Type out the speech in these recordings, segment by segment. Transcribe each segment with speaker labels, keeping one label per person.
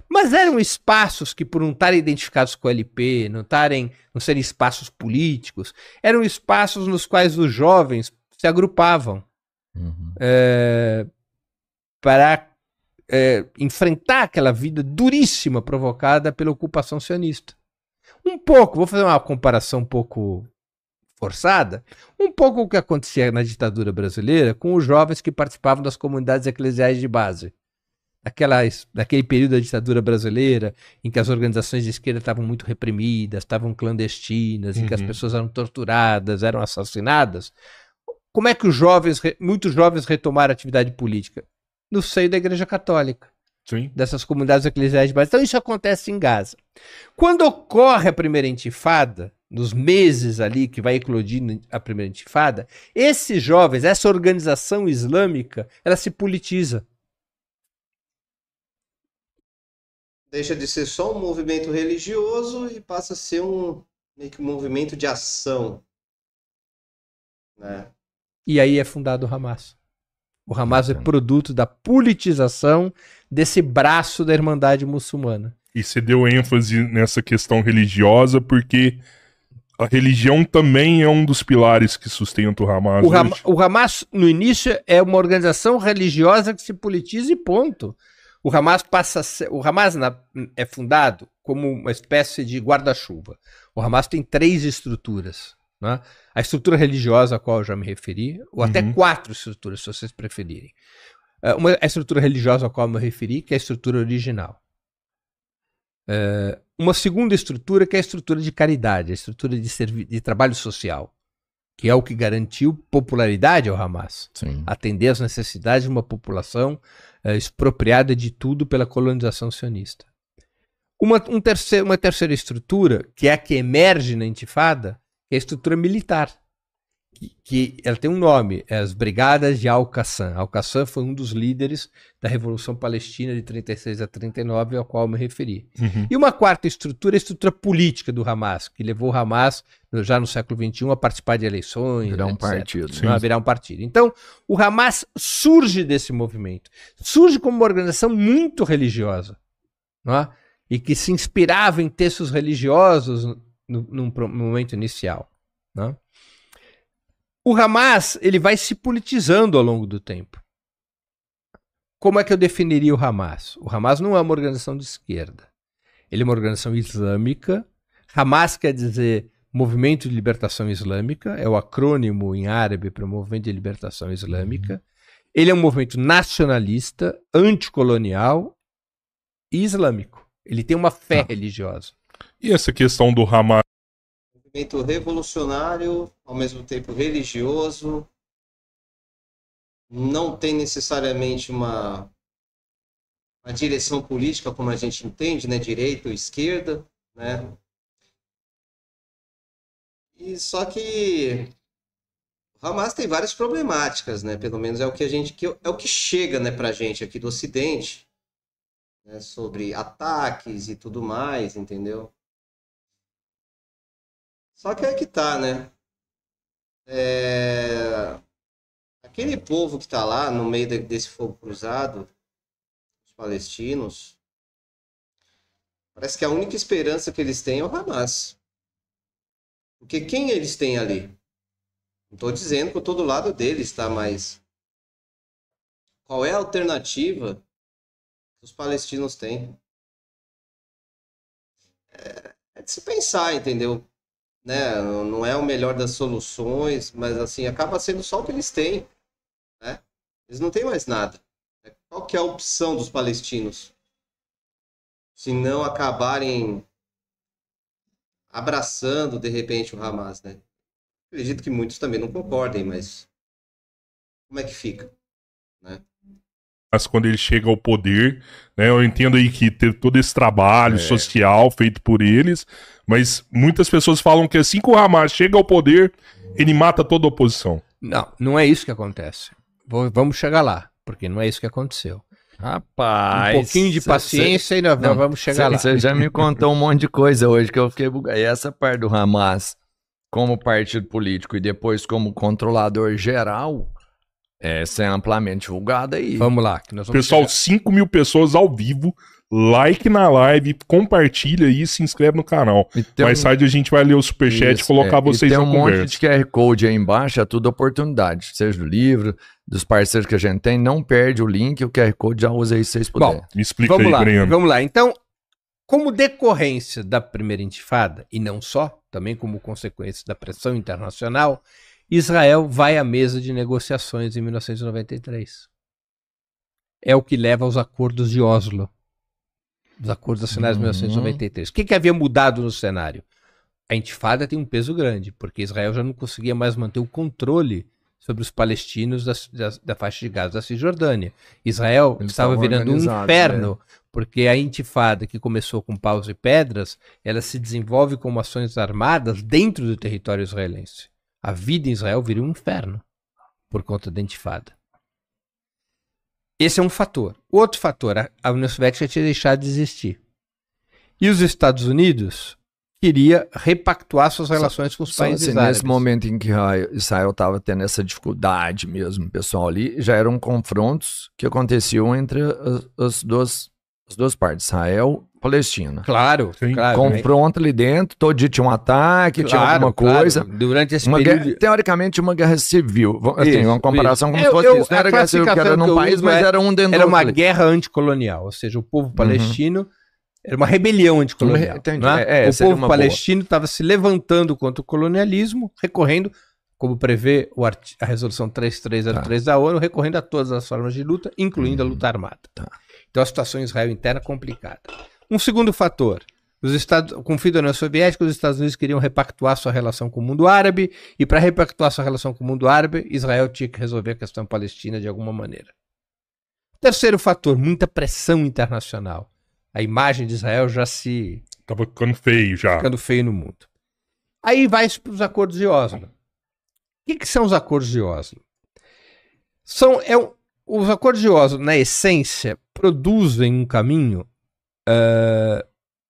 Speaker 1: Mas eram espaços que, por não estarem identificados com o LP, não serem espaços políticos, eram espaços nos quais os jovens se agrupavam para enfrentar aquela vida duríssima provocada pela ocupação sionista. Um pouco, vou fazer uma comparação um pouco forçada, um pouco o que acontecia na ditadura brasileira com os jovens que participavam das comunidades eclesiais de base. Daquele período da ditadura brasileira, em que as organizações de esquerda estavam muito reprimidas, estavam clandestinas, em que as pessoas eram torturadas, eram assassinadas. Como é que muitos jovens retomaram a atividade política? No seio da Igreja Católica.
Speaker 2: Sim.
Speaker 1: Dessas comunidades eclesiais de base. Então isso acontece em Gaza. Quando ocorre a primeira intifada, nos meses ali que vai eclodindo a primeira intifada, esses jovens, essa organização islâmica, ela se politiza.
Speaker 3: Deixa de ser só um movimento religioso e passa a ser meio que um movimento de ação, né?
Speaker 1: E aí é fundado o Hamas. O Hamas é produto da politização desse braço da Irmandade Muçulmana.
Speaker 2: E você deu ênfase nessa questão religiosa porque a religião também é um dos pilares que sustenta o Hamas.
Speaker 1: O Hamas, no início, é uma organização religiosa que se politiza e ponto. O Hamas é fundado como uma espécie de guarda-chuva. O Hamas tem 3 estruturas. Né? A estrutura religiosa a qual eu já me referi, ou até 4 estruturas, se vocês preferirem. A estrutura religiosa a qual eu me referi, que é a estrutura original. Uma segunda estrutura, que é a estrutura de caridade, a estrutura de trabalho social, que é o que garantiu popularidade ao Hamas.
Speaker 4: Sim.
Speaker 1: Atender às necessidades de uma população expropriada de tudo pela colonização sionista. Uma terceira estrutura, que é a que emerge na intifada, que é a estrutura militar, que ela tem um nome, é as Brigadas de Al-Qassam. Al-Qassam foi um dos líderes da Revolução Palestina de 36 a 39, ao qual eu me referi. E uma quarta estrutura é a estrutura política do Hamas, que levou o Hamas, já no século XXI, a participar de eleições,
Speaker 4: virar um
Speaker 1: etc.
Speaker 4: partido.
Speaker 1: A virar um partido. Então, o Hamas surge desse movimento. Surge como uma organização muito religiosa, não é? E que se inspirava em textos religiosos no momento inicial. Não é? O Hamas, ele vai se politizando ao longo do tempo. Como é que eu definiria o Hamas? O Hamas não é uma organização de esquerda. Ele é uma organização islâmica. Hamas quer dizer Movimento de Libertação Islâmica, é o acrônimo em árabe para o Movimento de Libertação Islâmica. Ele é um movimento nacionalista, anticolonial e islâmico. Ele tem uma fé religiosa.
Speaker 2: E essa questão do Hamas?
Speaker 3: Movimento revolucionário, ao mesmo tempo religioso, não tem necessariamente uma direção política como a gente entende, né, direita ou esquerda, né? E só que o Hamas tem várias problemáticas, né? Pelo menos é o que é o que chega, né, pra gente aqui do Ocidente, né, sobre ataques e tudo mais, entendeu? Só que é que tá, né? Aquele povo que tá lá no meio desse fogo cruzado, os palestinos, parece que a única esperança que eles têm é o Hamas. Porque quem eles têm ali? Não tô dizendo que eu tô do lado deles, tá? Mas qual é a alternativa que os palestinos têm? É de se pensar, entendeu? Né? Não é o melhor das soluções, mas assim, acaba sendo só o que eles têm, né? Eles não têm mais nada. Qual que é a opção dos palestinos? Se não acabarem abraçando, de repente, o Hamas, né? Acredito que muitos também não concordem, mas como é que fica, né?
Speaker 2: Mas quando ele chega ao poder, né, eu entendo aí que teve todo esse trabalho social feito por eles, mas muitas pessoas falam que assim que o Hamas chega ao poder, ele mata toda a oposição.
Speaker 1: Não, não é isso que acontece. Vamos chegar lá, porque não é isso que aconteceu.
Speaker 4: Rapaz,
Speaker 1: um pouquinho de paciência e nós vamos chegar lá.
Speaker 4: Você já me contou um monte de coisa hoje que eu fiquei bugado. E essa parte do Hamas como partido político e depois como controlador geral, essa é amplamente divulgada aí.
Speaker 1: Vamos lá.
Speaker 2: Pessoal, 5.000 pessoas ao vivo like na live, compartilha aí e se inscreve no canal. Mais tarde a gente vai ler o superchat e colocar vocês na conversa.
Speaker 4: Tem um monte de QR Code aí embaixo, é tudo oportunidade. Seja do livro, dos parceiros que a gente tem, não perde o link, o QR Code já usa aí se vocês puderem.
Speaker 2: Bom, me explica aí, Breno.
Speaker 1: Vamos lá. Então, como decorrência da primeira intifada, e não só, também como consequência da pressão internacional, Israel vai à mesa de negociações em 1993. É o que leva aos acordos de Oslo. Os acordos assinados em 1993. O que havia mudado no cenário? A intifada tem um peso grande, porque Israel já não conseguia mais manter o controle sobre os palestinos da faixa de Gaza da Cisjordânia. Israel estava virando um inferno, porque a intifada, que começou com paus e pedras, ela se desenvolve como ações armadas dentro do território israelense. A vida em Israel vira um inferno por conta da intifada. Esse é um fator. O outro fator, a União Soviética tinha deixado de existir. E os Estados Unidos queria repactuar suas relações com os países árabes.
Speaker 4: Nesse momento em que Israel estava tendo essa dificuldade mesmo, pessoal, ali, já eram confrontos que aconteciam entre as duas partes, Israel e Palestina.
Speaker 1: Claro, claro.
Speaker 4: Confronto ali dentro, todo dia tinha um ataque, tinha alguma coisa.
Speaker 1: Durante esse período...
Speaker 4: Teoricamente, uma guerra civil. Assim, uma comparação como se fosse isso. Não era guerra civil que era num país, mas era um dentro do outro.
Speaker 1: Era uma guerra anticolonial, ou seja, o povo palestino... Era uma rebelião anticolonial. O povo palestino estava se levantando contra o colonialismo, recorrendo, como prevê a resolução 3303 da ONU, recorrendo a todas as formas de luta, incluindo a luta armada. Então a situação em Israel interna é complicada. Um segundo fator, com o fim da União Soviética, os Estados Unidos queriam repactuar sua relação com o mundo árabe, e para repactuar sua relação com o mundo árabe, Israel tinha que resolver a questão palestina de alguma maneira. Terceiro fator, muita pressão internacional. A imagem de Israel já se...
Speaker 2: Estava ficando feio já.
Speaker 1: Ficando feio no mundo. Aí vai para os acordos de Oslo. O que são os acordos de Oslo? Os acordos de Oslo, na essência, produzem um caminho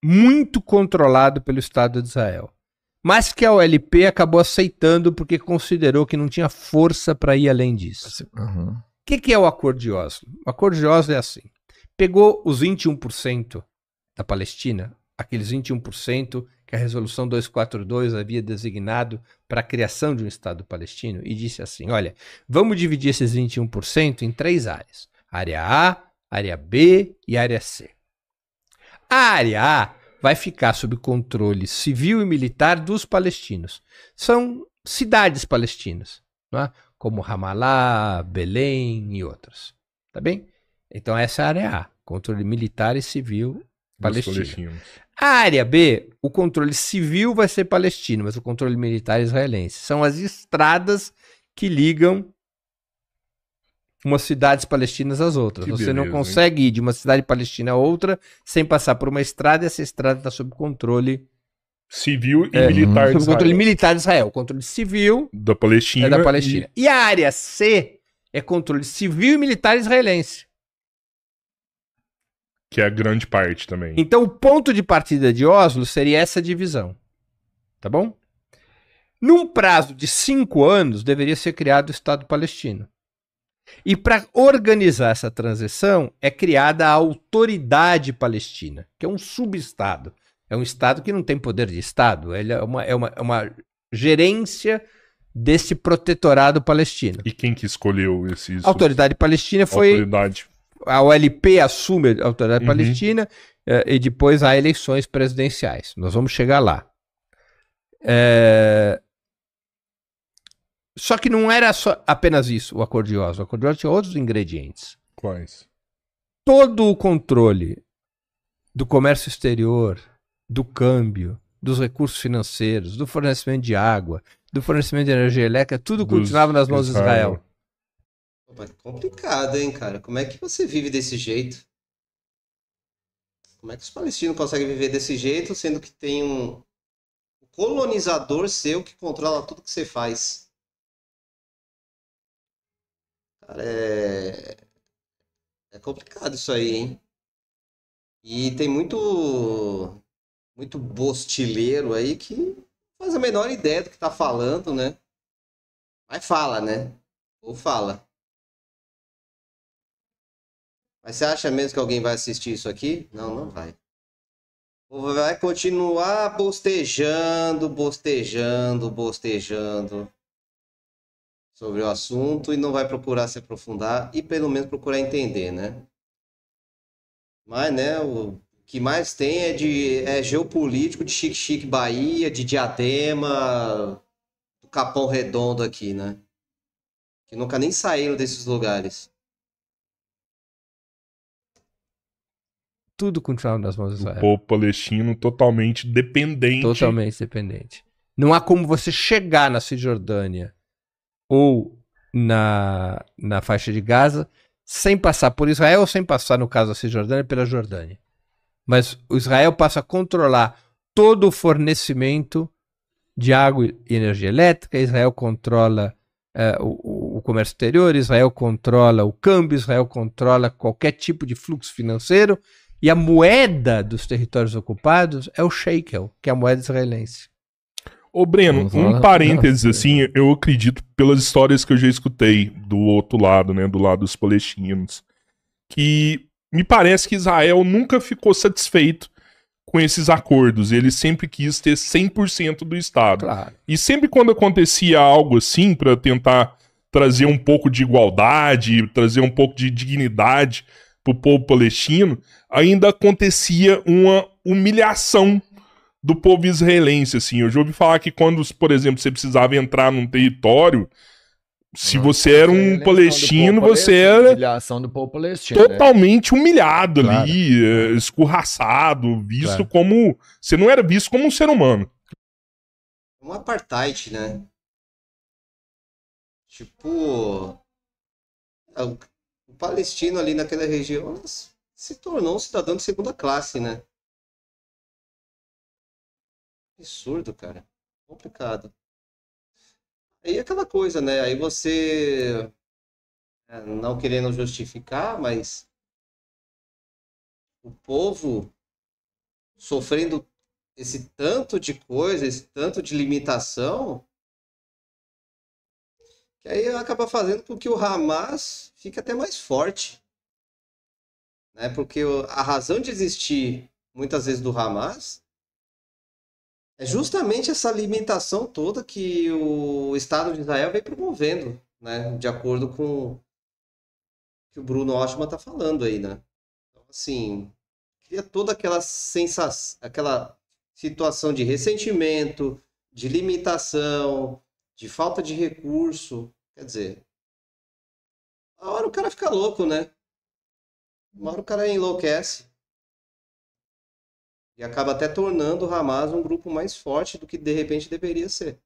Speaker 1: muito controlado pelo Estado de Israel. Mas que a OLP acabou aceitando porque considerou que não tinha força para ir além disso. O que é o acordo de Oslo? O acordo de Oslo é assim. Pegou os 21% da Palestina, aqueles 21% que a resolução 242 havia designado para a criação de um Estado palestino, e disse assim, olha, vamos dividir esses 21% em 3 áreas. Área A, área B e área C. A área A vai ficar sob controle civil e militar dos palestinos. São cidades palestinas, não é? Como Ramallah, Belém e outras. Tá bem? Então essa é a área A, controle militar e civil palestino. A área B, o controle civil vai ser palestino, mas o controle militar é israelense. São as estradas que ligam umas cidades palestinas às outras. Você não consegue ir de uma cidade palestina a outra sem passar por uma estrada, e essa estrada está sob controle
Speaker 2: civil e militar de Israel.
Speaker 1: Controle militar de Israel. O controle civil
Speaker 2: da Palestina.
Speaker 1: É da Palestina. E a área C é controle civil e militar israelense.
Speaker 2: Que é a grande parte também.
Speaker 1: Então o ponto de partida de Oslo seria essa divisão. Tá bom? Num prazo de 5 anos, deveria ser criado o Estado palestino. E para organizar essa transição, é criada a Autoridade Palestina, que é um subestado. É um Estado que não tem poder de Estado. Ele é uma gerência desse protetorado palestino.
Speaker 2: E quem que escolheu esses...
Speaker 1: A Autoridade Palestina foi... A OLP assume a Autoridade Palestina e depois há eleições presidenciais. Nós vamos chegar lá. Só que não era apenas isso, o Acordo de Oslo. O Acordo de Oslo tinha outros ingredientes.
Speaker 2: Quais?
Speaker 1: Todo o controle do comércio exterior, do câmbio, dos recursos financeiros, do fornecimento de água, do fornecimento de energia elétrica, tudo continuava nas mãos de Israel.
Speaker 3: É complicado, hein, cara? Como é que você vive desse jeito? Como é que os palestinos conseguem viver desse jeito, sendo que tem um colonizador seu que controla tudo que você faz? Cara, é complicado isso aí, hein? E tem muito bostileiro aí que não faz a menor ideia do que tá falando, né? Mas fala, né? Ou fala. Mas você acha mesmo que alguém vai assistir isso aqui? Não, não vai. O povo vai continuar bostejando sobre o assunto e não vai procurar se aprofundar e pelo menos procurar entender, né? Mas, né, o que mais tem é geopolítico de Chique-Chique Bahia, de Diadema, do Capão Redondo aqui, né? Que nunca nem saíram desses lugares.
Speaker 1: Tudo continuava nas mãos de
Speaker 2: O
Speaker 1: Israel.
Speaker 2: povo palestino totalmente dependente.
Speaker 1: Totalmente dependente. Não há como você chegar na Cisjordânia ou na faixa de Gaza sem passar por Israel ou sem passar, no caso da Cisjordânia, pela Jordânia. Mas o Israel passa a controlar todo o fornecimento de água e energia elétrica, Israel controla o comércio exterior, Israel controla o câmbio, Israel controla qualquer tipo de fluxo financeiro, e a moeda dos territórios ocupados é o shekel, que é a moeda israelense.
Speaker 2: Ô Breno, um parênteses assim, eu acredito pelas histórias que eu já escutei do outro lado, né, do lado dos palestinos, que me parece que Israel nunca ficou satisfeito com esses acordos, ele sempre quis ter 100% do Estado.
Speaker 1: Claro.
Speaker 2: E sempre quando acontecia algo assim, para tentar trazer um pouco de igualdade, trazer um pouco de dignidade pro povo palestino, ainda acontecia uma humilhação do povo israelense, assim. Eu já ouvi falar que quando, por exemplo, você precisava entrar num território, se você era um palestino, você era
Speaker 4: humilhação do povo palestino,
Speaker 2: totalmente humilhado
Speaker 1: Claro.
Speaker 2: ali, escorraçado, visto
Speaker 1: Claro.
Speaker 2: como... Você não era visto como um ser humano.
Speaker 3: Um apartheid, né? Tipo, o palestino ali naquela região se tornou um cidadão de segunda classe, né? Absurdo, cara. Complicado. Aí aquela coisa, né? Aí você, não querendo justificar, mas o povo sofrendo esse tanto de coisa, esse tanto de limitação, que aí acaba fazendo com que o Hamas fique até mais forte, né? Porque a razão de existir muitas vezes do Hamas é justamente essa limitação toda que o Estado de Israel vem promovendo, né? De acordo com o que o Bruno Oschmann está falando aí, né? Então, assim, cria toda aquela sensação, aquela situação de ressentimento, de limitação, de falta de recurso. Quer dizer, a hora o cara fica louco, né? Uma hora o cara enlouquece. E acaba até tornando o Hamas um grupo mais forte do que de repente deveria ser.